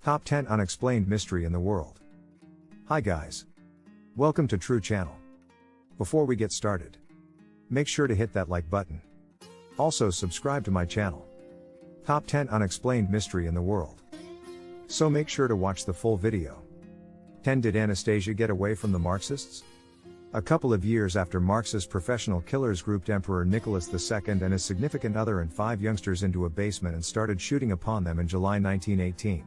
Top 10 Unexplained Mystery in the World. Hi guys. Welcome to True Channel. Before we get started, make sure to hit that like button. Also subscribe to my channel. Top 10 Unexplained Mystery in the World. So make sure to watch the full video. 10. Did Anastasia get away from the Marxists? A couple of years after Marxist professional killers grouped Emperor Nicholas II and his significant other and 5 youngsters into a basement and started shooting upon them in July 1918.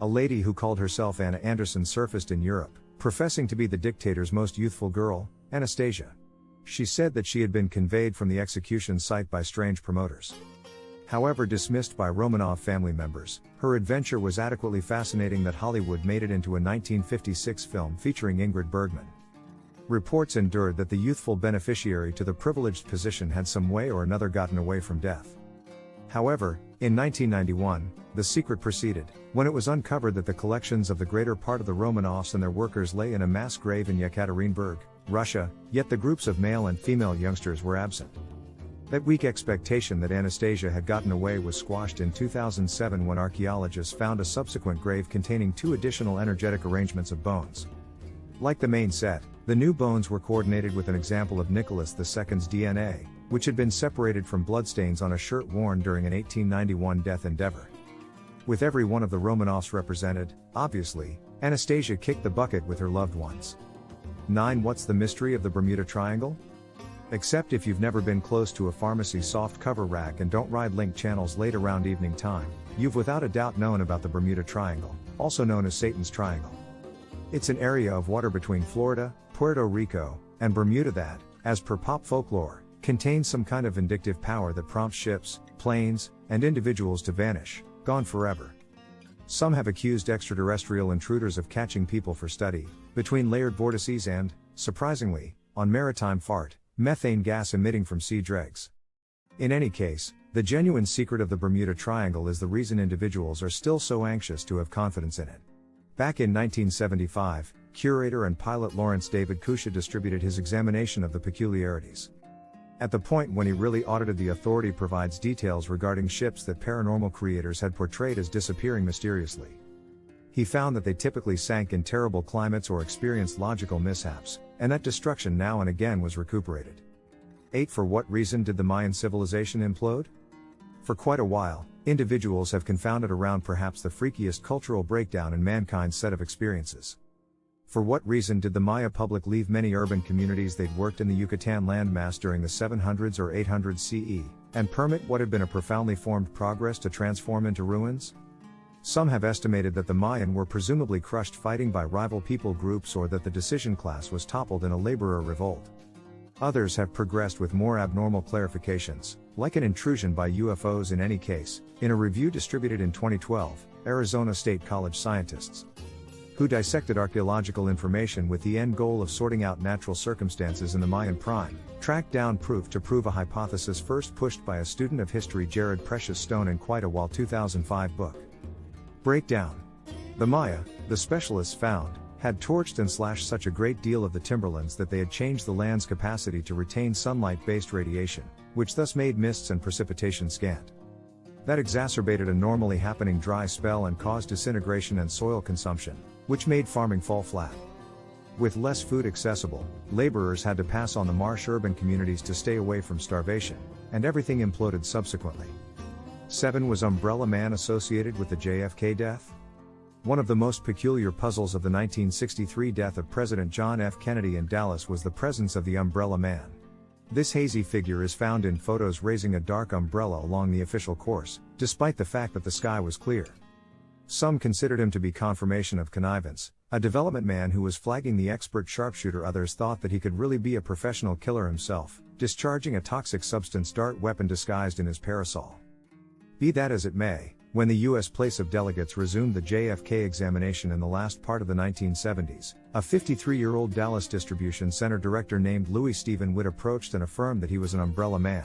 A lady who called herself Anna Anderson surfaced in Europe, professing to be the dictator's most youthful girl, Anastasia. She said that she had been conveyed from the execution site by strange promoters. However, dismissed by Romanov family members, her adventure was adequately fascinating that Hollywood made it into a 1956 film featuring Ingrid Bergman. Reports endured that the youthful beneficiary to the privileged position had some way or another gotten away from death. However, in 1991, the secret proceeded, when it was uncovered that the collections of the greater part of the Romanovs and their workers lay in a mass grave in Yekaterinburg, Russia, yet the groups of male and female youngsters were absent. That weak expectation that Anastasia had gotten away was squashed in 2007 when archaeologists found a subsequent grave containing 2 additional energetic arrangements of bones. Like the main set, the new bones were coordinated with an example of Nicholas II's DNA, which had been separated from bloodstains on a shirt worn during an 1891 death endeavor. With every one of the Romanovs represented, obviously, Anastasia kicked the bucket with her loved ones. 9. What's the mystery of the Bermuda Triangle? Except if you've never been close to a pharmacy soft cover rack and don't ride link channels late around evening time, you've without a doubt known about the Bermuda Triangle, also known as Satan's Triangle. It's an area of water between Florida, Puerto Rico, and Bermuda that, as per pop folklore, contains some kind of vindictive power that prompts ships, planes, and individuals to vanish, gone forever. Some have accused extraterrestrial intruders of catching people for study, between layered vortices and, surprisingly, on maritime fart, methane gas emitting from sea dregs. In any case, the genuine secret of the Bermuda Triangle is the reason individuals are still so anxious to have confidence in it. Back in 1975, curator and pilot Lawrence David Kusha distributed his examination of the peculiarities. At the point when he really audited, the authority provides details regarding ships that paranormal creators had portrayed as disappearing mysteriously. He found that they typically sank in terrible climates or experienced logical mishaps, and that destruction now and again was recuperated. 8. For what reason did the Mayan civilization implode? For quite a while, individuals have confounded around perhaps the freakiest cultural breakdown in mankind's set of experiences. For what reason did the Maya public leave many urban communities they'd worked in the Yucatan landmass during the 700s or 800s CE, and permit what had been a profoundly formed progress to transform into ruins? Some have estimated that the Mayan were presumably crushed fighting by rival people groups, or that the decision class was toppled in a laborer revolt. Others have progressed with more abnormal clarifications, like an intrusion by UFOs. In any case, in a review distributed in 2012, Arizona State College scientists, who dissected archaeological information with the end goal of sorting out natural circumstances in the Mayan prime, tracked down proof to prove a hypothesis first pushed by a student of history Jared Precious Stone in quite a while 2005 book. Breakdown. The Maya, the specialists found, had torched and slashed such a great deal of the timberlands that they had changed the land's capacity to retain sunlight-based radiation, which thus made mists and precipitation scant. That exacerbated a normally happening dry spell and caused disintegration and soil consumption, which made farming fall flat. With less food accessible, laborers had to pass on the marsh urban communities to stay away from starvation, and everything imploded subsequently. 7. Was Umbrella Man associated with the JFK death? One of the most peculiar puzzles of the 1963 death of President John F. Kennedy in Dallas was the presence of the Umbrella Man. This hazy figure is found in photos raising a dark umbrella along the official course, despite the fact that the sky was clear. Some considered him to be confirmation of connivance, a development man who was flagging the expert sharpshooter. Others thought that he could really be a professional killer himself, discharging a toxic substance dart weapon disguised in his parasol. Be that as it may, when the U.S. Place of Delegates resumed the JFK examination in the last part of the 1970s, a 53-year-old Dallas distribution center director named Louis Stephen Witt approached and affirmed that he was an Umbrella Man.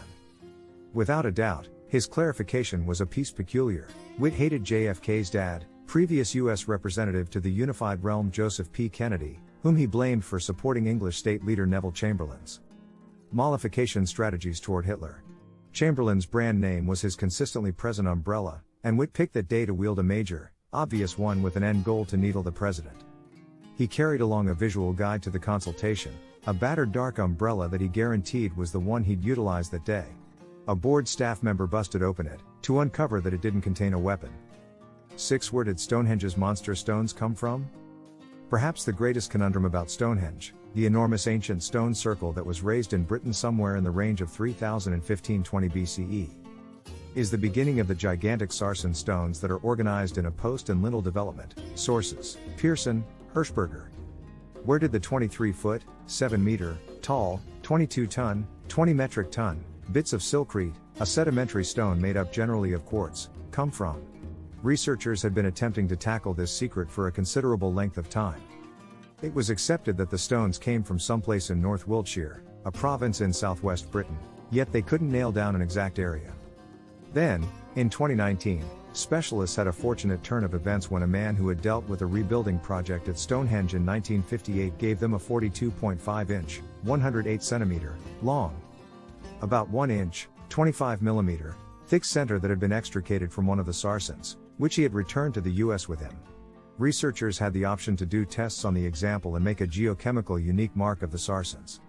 Without a doubt, his clarification was a piece peculiar. Witt hated JFK's dad, previous U.S. Representative to the Unified Realm Joseph P. Kennedy, whom he blamed for supporting English state leader Neville Chamberlain's mollification strategies toward Hitler. Chamberlain's brand name was his consistently present umbrella, and Witt picked that day to wield a major, obvious one with an end goal to needle the president. He carried along a visual guide to the consultation, a battered dark umbrella that he guaranteed was the one he'd utilized that day. A board staff member busted open it, to uncover that it didn't contain a weapon. 6. Where did Stonehenge's monster stones come from? Perhaps the greatest conundrum about Stonehenge, the enormous ancient stone circle that was raised in Britain somewhere in the range of 3000 and 1520 BCE, is the beginning of the gigantic sarsen stones that are organized in a post and lintel development. Sources: Pearson, Hirschberger. Where did the 23-foot, 7-meter, tall, 22-ton, 20 metric ton, bits of silkrete, a sedimentary stone made up generally of quartz, come from? Researchers had been attempting to tackle this secret for a considerable length of time. It was accepted that the stones came from someplace in North Wiltshire, a province in southwest Britain, yet they couldn't nail down an exact area. Then, in 2019, specialists had a fortunate turn of events when a man who had dealt with a rebuilding project at Stonehenge in 1958 gave them a 42.5-inch, 108-centimeter, long, about 1 inch, 25 millimeter, thick center that had been extricated from one of the sarsens, which he had returned to the US with him. Researchers had the option to do tests on the example and make a geochemical unique mark of the sarsens.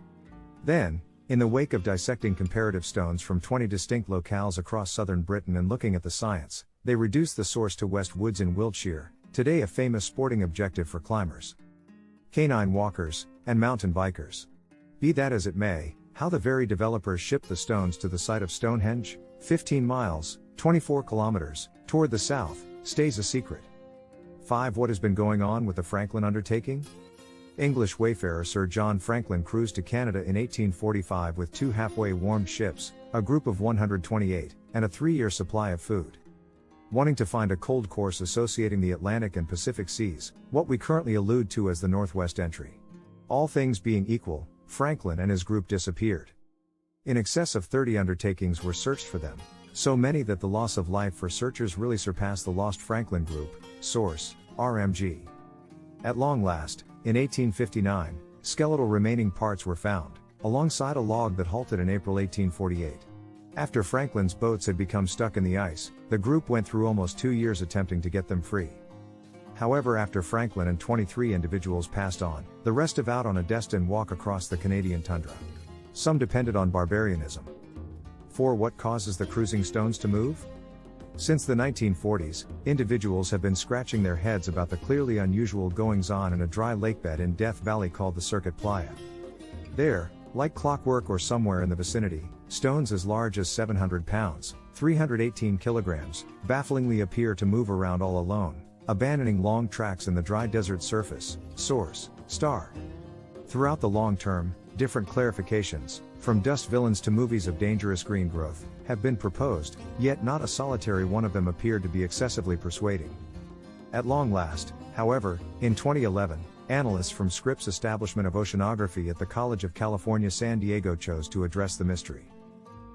Then, in the wake of dissecting comparative stones from 20 distinct locales across southern Britain and looking at the science, they reduced the source to West Woods in Wiltshire, today a famous sporting objective for climbers, canine walkers, and mountain bikers. Be that as it may, how the very developers shipped the stones to the site of Stonehenge, 15 miles, 24 kilometers, toward the south, stays a secret. 5. What has been going on with the Franklin undertaking? English wayfarer Sir John Franklin cruised to Canada in 1845 with 2 halfway warmed ships, a group of 128, and a 3-year supply of food. Wanting to find a cold course associating the Atlantic and Pacific Seas, what we currently allude to as the Northwest Entry. All things being equal, Franklin and his group disappeared. In excess of 30 undertakings were searched for them, so many that the loss of life for searchers really surpassed the Lost Franklin Group. Source: RMG. At long last, in 1859, skeletal remaining parts were found, alongside a log that halted in April 1848. After Franklin's boats had become stuck in the ice, the group went through almost 2 years attempting to get them free. However, after Franklin and 23 individuals passed on, the rest of out on a destined walk across the Canadian tundra. Some depended on barbarianism. 4. What causes the cruising stones to move? Since the 1940s, individuals have been scratching their heads about the clearly unusual goings-on in a dry lakebed in Death Valley called the Circuit Playa. There, like clockwork or somewhere in the vicinity, stones as large as 700 pounds, 318 kilograms, bafflingly appear to move around all alone, abandoning long tracks in the dry desert surface. Source: Star. Throughout the long term, different clarifications, from dust villains to movies of dangerous green growth, have been proposed, yet not a solitary one of them appeared to be excessively persuading. At long last, however, in 2011, analysts from Scripps Establishment of Oceanography at the College of California San Diego chose to address the mystery.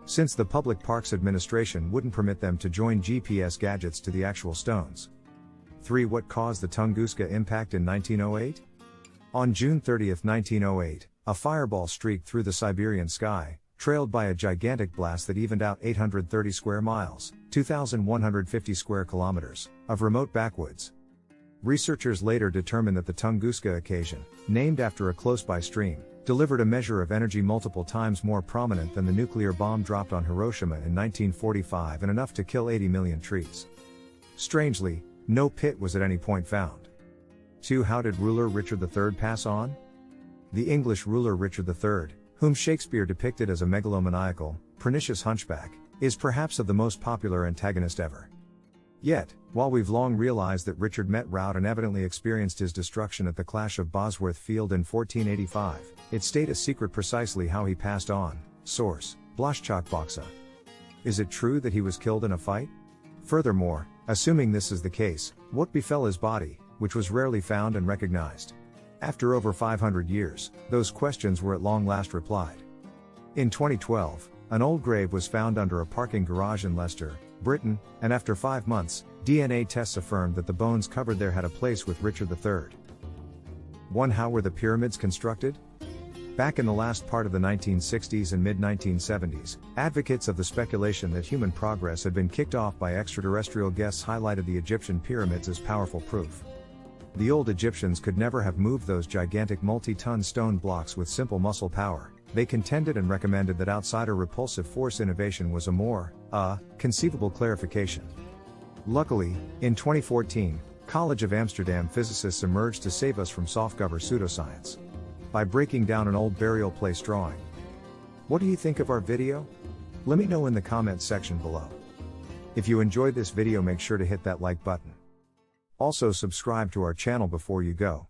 Since the Public Parks Administration wouldn't permit them to join GPS gadgets to the actual stones. 3. What caused the Tunguska impact in 1908? On June 30, 1908, a fireball streaked through the Siberian sky, trailed by a gigantic blast that evened out 830 square miles, 2,150 square kilometers, of remote backwoods. Researchers later determined that the Tunguska occasion, named after a close-by stream, delivered a measure of energy multiple times more prominent than the nuclear bomb dropped on Hiroshima in 1945 and enough to kill 80 million trees. Strangely, no pit was at any point found. 2. How did ruler Richard III pass on? The English ruler Richard III, whom Shakespeare depicted as a megalomaniacal, pernicious hunchback, is perhaps of the most popular antagonist ever. Yet, while we've long realized that Richard met rout and evidently experienced his destruction at the Clash of Bosworth Field in 1485, it stayed a secret precisely how he passed on. Source: Blaszczak. Is it true that he was killed in a fight? Furthermore, assuming this is the case, what befell his body, which was rarely found and recognized? After over 500 years, those questions were at long last replied. In 2012, an old grave was found under a parking garage in Leicester, Britain, and after 5 months, DNA tests affirmed that the bones covered there had a place with Richard III. 1. How were the pyramids constructed? Back in the last part of the 1960s and mid-1970s, advocates of the speculation that human progress had been kicked off by extraterrestrial guests highlighted the Egyptian pyramids as powerful proof. The old Egyptians could never have moved those gigantic multi-ton stone blocks with simple muscle power. They contended and recommended that outsider repulsive force innovation was a more, conceivable clarification. Luckily, in 2014, College of Amsterdam physicists emerged to save us from soft-cover pseudoscience by breaking down an old burial place drawing. What do you think of our video? Let me know in the comments section below. If you enjoyed this video, make sure to hit that like button. Also subscribe to our channel before you go.